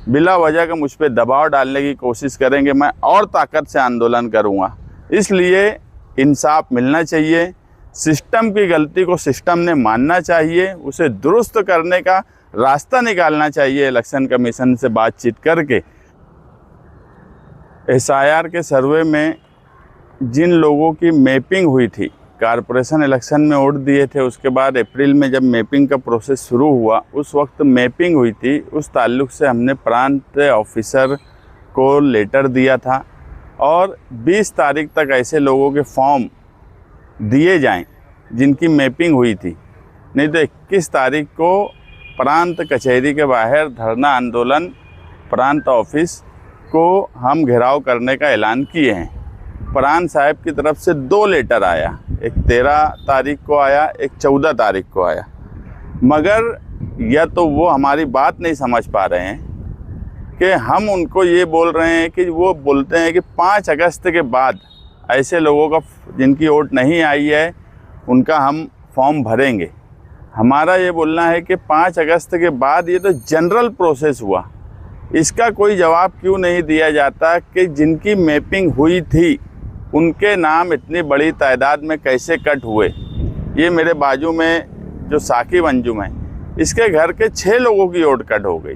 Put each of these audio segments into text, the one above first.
बिला वजह का मुझ पर दबाव डालने की कोशिश करेंगे, मैं और ताकत से आंदोलन करूँगा। इसलिए इंसाफ मिलना चाहिए। सिस्टम की गलती को सिस्टम ने मानना चाहिए, उसे दुरुस्त करने का रास्ता निकालना चाहिए। इलेक्शन कमीशन से बातचीत करके SIR के सर्वे में जिन लोगों की मैपिंग हुई थी, कारपोरेशन इलेक्शन में वोट दिए थे, उसके बाद अप्रैल में जब मैपिंग का प्रोसेस शुरू हुआ, उस वक्त मैपिंग हुई थी, उस ताल्लुक़ से हमने प्रांत ऑफिसर को लेटर दिया था और 20 तारीख तक ऐसे लोगों के फॉर्म दिए जाएं जिनकी मैपिंग हुई थी। नहीं तो 21 तारीख को प्रांत कचहरी के बाहर धरना आंदोलन, प्रांत ऑफिस को हम घेराव करने का ऐलान किए हैं। प्रांत साहब की तरफ से 2 लेटर आया, एक 13 तारीख को आया, एक 14 तारीख को आया, मगर या तो वो हमारी बात नहीं समझ पा रहे हैं कि हम उनको ये बोल रहे हैं कि वो बोलते हैं कि 5 अगस्त के बाद ऐसे लोगों का जिनकी वोट नहीं आई है उनका हम फॉर्म भरेंगे। हमारा ये बोलना है कि 5 अगस्त के बाद ये तो जनरल प्रोसेस हुआ, इसका कोई जवाब क्यों नहीं दिया जाता कि जिनकी मैपिंग हुई थी उनके नाम इतनी बड़ी तादाद में कैसे कट हुए। ये मेरे बाजू में जो साकिब अंजुम है, इसके घर के 6 लोगों की वोट कट हो गई।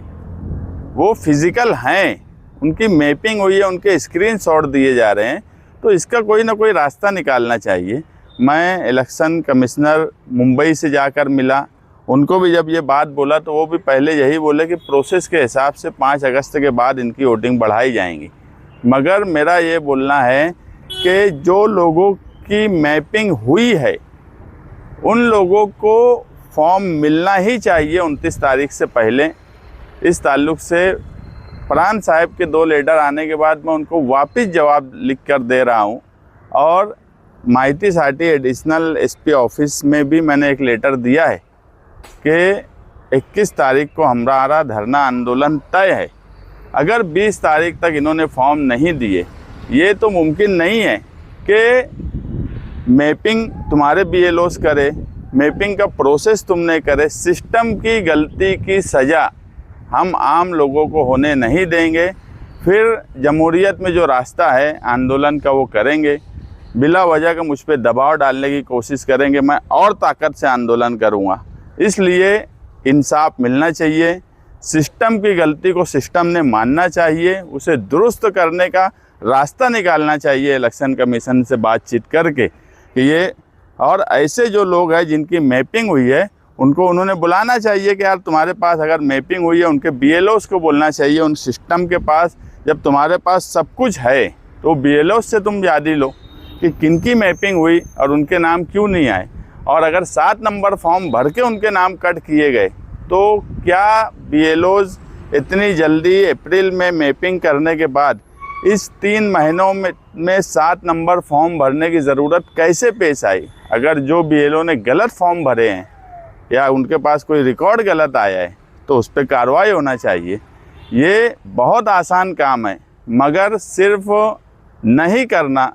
वो फिज़िकल हैं, उनकी मैपिंग हुई है, उनके स्क्रीनशॉट दिए जा रहे हैं, तो इसका कोई ना कोई रास्ता निकालना चाहिए। मैं इलेक्शन कमिश्नर मुंबई से जाकर मिला, उनको भी जब ये बात बोला तो वो भी पहले यही बोले कि प्रोसेस के हिसाब से 5 अगस्त के बाद इनकी वोटिंग बढ़ाई जाएंगी। मगर मेरा ये बोलना है कि जो लोगों की मैपिंग हुई है उन लोगों को फॉर्म मिलना ही चाहिए 29 तारीख से पहले। इस ताल्लुक़ से प्रांत साहब के 2 लेटर आने के बाद मैं उनको वापस जवाब लिख कर दे रहा हूँ और माइती साटी एडिशनल SP ऑफिस में भी मैंने एक लेटर दिया है कि 21 तारीख को हमारा धरना आंदोलन तय है। अगर 20 तारीख तक इन्होंने फॉर्म नहीं दिए, ये तो मुमकिन नहीं है कि मैपिंग तुम्हारे BLOs करे, मैपिंग का प्रोसेस तुमने करे। सिस्टम की गलती की सज़ा हम आम लोगों को होने नहीं देंगे। फिर जमहूरियत में जो रास्ता है आंदोलन का वो करेंगे, बिला वजह का मुझ पर दबाव डालने की कोशिश करेंगे, मैं और ताकत से आंदोलन करूँगा। इसलिए इंसाफ मिलना चाहिए। सिस्टम की गलती को सिस्टम ने मानना चाहिए, उसे दुरुस्त करने का रास्ता निकालना चाहिए इलेक्शन कमीशन से बातचीत करके कि ये और ऐसे जो लोग हैं जिनकी मैपिंग हुई है उनको उन्होंने बुलाना चाहिए कि यार तुम्हारे पास अगर मैपिंग हुई है, उनके BLOs को बोलना चाहिए उन सिस्टम के पास। जब तुम्हारे पास सब कुछ है तो BLOs से तुम यादी लो कि किनकी मैपिंग हुई और उनके नाम क्यों नहीं आए। और अगर 7 नंबर फॉर्म भर के उनके नाम कट किए गए तो क्या BLOs इतनी जल्दी अप्रैल में मैपिंग करने के बाद इस 3 महीनों में 7 नंबर फॉर्म भरने की ज़रूरत कैसे पेश आई? अगर जो BLO ने गलत फॉर्म भरे हैं या उनके पास कोई रिकॉर्ड गलत आया है तो उस पर कार्रवाई होना चाहिए। ये बहुत आसान काम है, मगर सिर्फ नहीं करना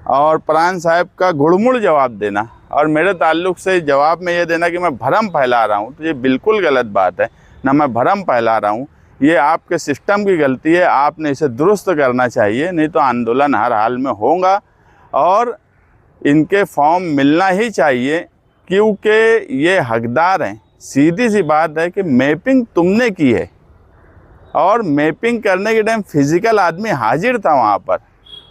और प्रांत साहब का गुड़मुड़ जवाब देना और मेरे ताल्लुक़ से जवाब में ये देना कि मैं भरम फैला रहा हूँ, तो ये बिल्कुल गलत बात है। ना मैं भरम फैला रहा हूँ, ये आपके सिस्टम की गलती है, आपने इसे दुरुस्त करना चाहिए, नहीं तो आंदोलन हर हाल में होगा और इनके फॉर्म मिलना ही चाहिए क्योंकि ये हकदार हैं। सीधी सी बात है कि मैपिंग तुमने की है और मैपिंग करने के टाइम फिज़िकल आदमी हाजिर था वहाँ पर,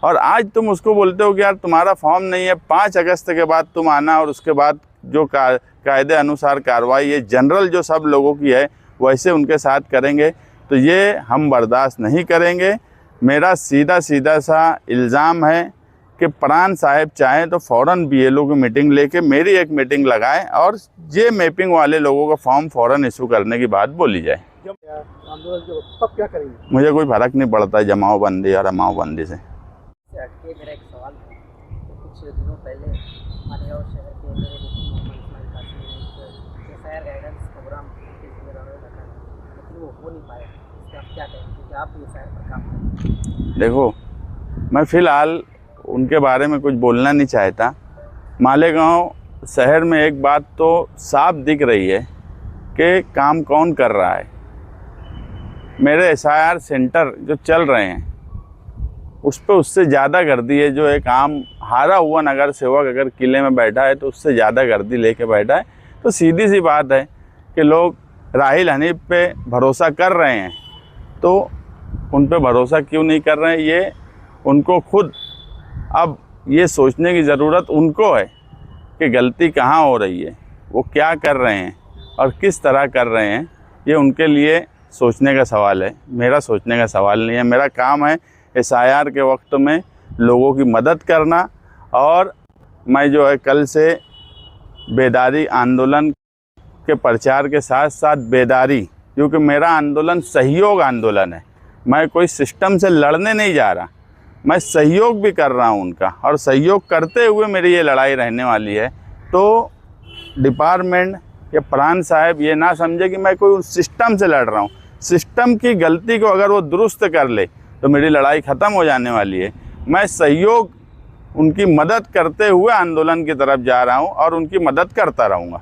और आज तुम उसको बोलते हो कि यार तुम्हारा फॉर्म नहीं है, 5 अगस्त के बाद तुम आना और उसके बाद जो कायदे अनुसार कार्रवाई है जनरल जो सब लोगों की है वैसे उनके साथ करेंगे, तो ये हम बर्दाश्त नहीं करेंगे। मेरा सीधा सा इल्ज़ाम है कि प्रांत साहब चाहें तो फ़ौरन BLO की मीटिंग लेके मेरी एक मीटिंग लगाएं और ये मैपिंग वाले लोगों का फॉर्म फ़ौरन इशू करने की बात बोली जाए। आंदोलन के वक्त तब क्या करेंगे? मुझे कोई फ़र्क नहीं पड़ता है जमावबंदी और अमावबंदी से। मेरा एक सवाल है, कुछ दिनों पहले हमारे और शहर के मेरे SIR गाइडेंस प्रोग्राम के जिम्मेदार रखा, लेकिन वो हो नहीं पाया। इसका आप क्या कहेंगे क्योंकि आप भी SIR पर काम करें? देखो, मैं फ़िलहाल उनके बारे में कुछ बोलना नहीं चाहता। मालेगांव शहर में एक बात तो साफ दिख रही है कि काम कौन कर रहा है। मेरे SIR सेंटर जो चल रहे हैं उस पर उससे ज़्यादा गर्दी है। जो एक आम हारा हुआ नगर सेवक अगर किले में बैठा है तो उससे ज़्यादा गर्दी लेके बैठा है। तो सीधी सी बात है कि लोग राहिल हनीफ पे भरोसा कर रहे हैं, तो उन पे भरोसा क्यों नहीं कर रहे हैं, ये उनको खुद अब ये सोचने की ज़रूरत उनको है कि गलती कहाँ हो रही है, वो क्या कर रहे हैं और किस तरह कर रहे हैं। ये उनके लिए सोचने का सवाल है, मेरा सोचने का सवाल नहीं है। मेरा काम है SIR के वक्त में लोगों की मदद करना, और मैं जो है कल से बेदारी आंदोलन के प्रचार के साथ साथ बेदारी, क्योंकि मेरा आंदोलन सहयोग आंदोलन है। मैं कोई सिस्टम से लड़ने नहीं जा रहा, मैं सहयोग भी कर रहा हूं उनका, और सहयोग करते हुए मेरी ये लड़ाई रहने वाली है। तो डिपार्टमेंट या प्राण साहब ये ना समझे कि मैं कोई उस सिस्टम से लड़ रहा हूँ। सिस्टम की गलती को अगर वो दुरुस्त कर ले तो मेरी लड़ाई ख़त्म हो जाने वाली है। मैं सहयोग, उनकी मदद करते हुए आंदोलन की तरफ जा रहा हूँ और उनकी मदद करता रहूँगा।